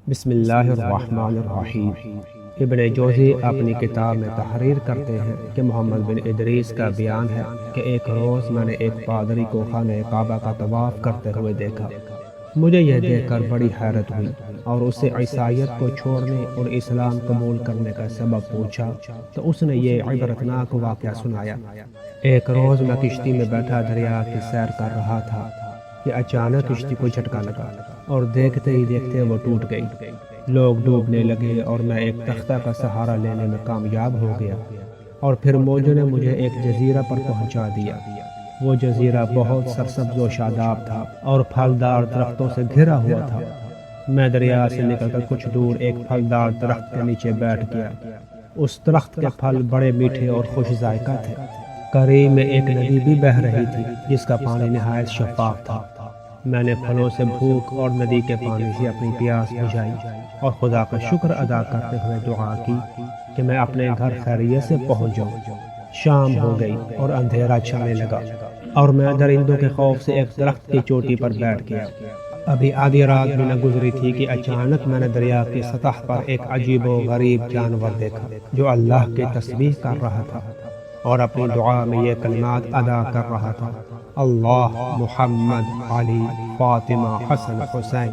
بسم اللہ الرحمن الرحیم۔ ابن جوزی اپنی کتاب میں تحریر کرتے ہیں کہ محمد بن ادریس کا بیان ہے کہ ایک روز میں نے ایک پادری کو خانہ کعبہ کا طواف کرتے ہوئے دیکھا۔ مجھے یہ دیکھ کر بڑی حیرت ہوئی اور اس سے عیسائیت کو چھوڑنے اور اسلام قبول کرنے کا سبب پوچھا تو اس نے یہ عبرتناک واقعہ سنایا۔ ایک روز میں کشتی میں بیٹھا دریا کی سیر کر رہا تھا کہ اچانک کشتی کو جھٹکا لگا اور دیکھتے ہی دیکھتے وہ ٹوٹ گئی۔ لوگ ڈوبنے لگے اور میں ایک تختہ کا سہارا لینے میں کامیاب ہو گیا اور پھر موجوں نے مجھے ایک جزیرہ پر پہنچا دیا۔ وہ جزیرہ بہت سرسبز و شاداب تھا اور پھلدار درختوں سے گھرا ہوا تھا۔ میں دریا سے نکل کر کچھ دور ایک پھلدار درخت کے نیچے بیٹھ گیا۔ اس درخت کے پھل بڑے میٹھے اور خوش ذائقہ تھے۔ قریب میں ایک ندی بھی بہہ رہی تھی جس کا پانی نہایت شفاف تھا۔ میں نے پھلوں سے بھوک اور ندی کے پانی سے اپنی پیاس بجھائی اور خدا کا شکر ادا کرتے ہوئے دعا کی کہ میں اپنے گھر خیریت سے پہنچ جاؤں۔ شام ہو گئی اور اندھیرا چھانے لگا اور میں درندوں کے خوف سے ایک درخت کی چوٹی پر بیٹھ گیا۔ ابھی آدھی رات بھی نہ گزری تھی کہ اچانک میں نے دریا کی سطح پر ایک عجیب و غریب جانور دیکھا جو اللہ کی تسبیح کر رہا تھا اور اپنی دعا میں یہ کلمات ادا کر رہا تھا: اللہ، محمد، علی، فاطمہ، حسن، حسین۔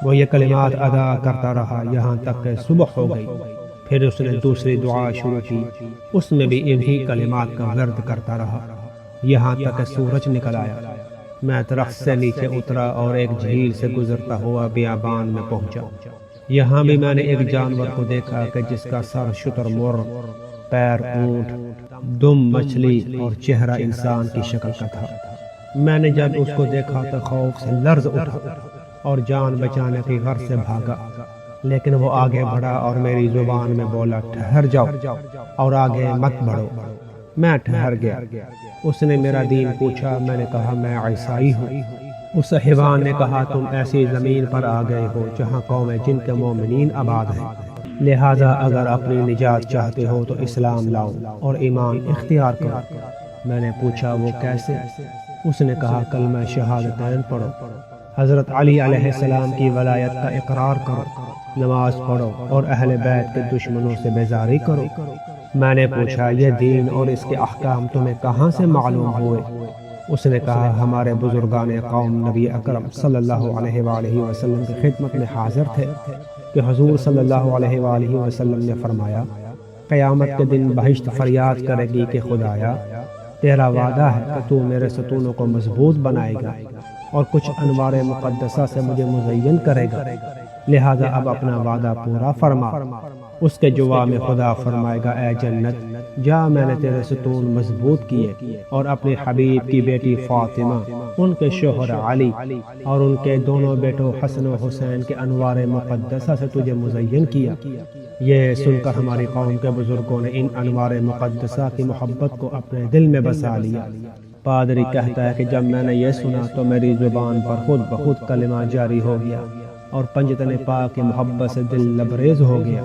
وہ یہ کلمات ادا کرتا رہا یہاں تک کہ صبح ہو گئی۔ پھر اس نے دوسری دعا شروع کی، اس میں بھی انہی کلمات کا ورد کرتا رہا یہاں تک کہ سورج نکل آیا۔ میں درخت سے نیچے اترا اور ایک جھیل سے گزرتا ہوا بیابان میں پہنچا۔ یہاں بھی میں نے ایک جانور کو دیکھا کہ جس کا سر شتر مرغ، پیر اونٹ، دم مچھلی اور چہرہ انسان کی شکل کا تھا۔ میں نے جب اس کو دیکھا تو خوف سے لرز اٹھا اور جان بچانے کی غرض سے بھاگا، لیکن وہ آگے بڑھا اور میری زبان میں بولا: ٹھہر جاؤ اور آگے مت بڑھو۔ میں ٹھہر گیا۔ اس نے میرا دین پوچھا۔ میں نے کہا میں عیسائی ہوں۔ اس حیوان نے کہا تم ایسی زمین پر آ گئے ہو جہاں قوم جن کے مومنین آباد ہیں، لہذا اگر اپنی نجات چاہتے ہو تو اسلام لاؤ اور ایمان اختیار کرو۔ میں نے پوچھا وہ کیسے؟ اس نے کہا کلمہ شہادتین پڑھو، حضرت علی علیہ السلام کی ولایت کا اقرار کرو، نماز پڑھو اور اہل بیت کے دشمنوں سے بیزاری کرو۔ میں نے پوچھا یہ دین اور اس کے احکام تمہیں کہاں سے معلوم ہوئے؟ اس نے کہا ہمارے بزرگان قوم نبی اکرم صلی اللہ علیہ وآلہ وسلم کی خدمت میں حاضر تھے کہ حضور صلی اللہ علیہ وآلہ وسلم نے فرمایا قیامت کے دن بہشت فریاد کرے گی کہ خدایا تیرا وعدہ ہے کہ تو میرے ستونوں کو مضبوط بنائے گا اور کچھ انوار مقدسہ سے مجھے مزین کرے گا، لہذا اب اپنا وعدہ پورا فرما۔ اس کے جواب میں خدا فرمائے گا اے جنت جا، میں نے تیرے ستون مضبوط کیے اور اپنے حبیب کی بیٹی فاطمہ، ان کے شوہر علی اور ان کے دونوں بیٹوں حسن و حسین کے انوار مقدسہ سے تجھے مزین کیا۔ یہ سن کر ہماری قوم کے بزرگوں نے ان انوار مقدسہ کی محبت کو اپنے دل میں بسا لیا۔ پادری کہتا ہے کہ جب میں نے یہ سنا تو میری زبان پر خود بخود کلمہ جاری ہو گیا اور پنجتن پاک کی محبت سے دل لبریز ہو گیا۔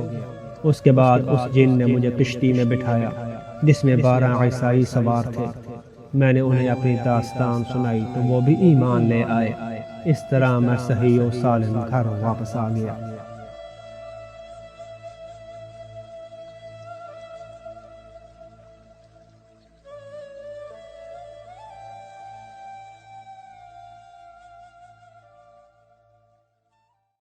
اس کے بعد اس جن نے مجھے کشتی میں بٹھایا جس میں 12 عیسائی سوار تھے۔ میں نے انہیں اپنی داستان سنائی تو وہ بھی ایمان لے آئے۔ اس طرح میں صحیح و سالم گھر واپس آ گیا۔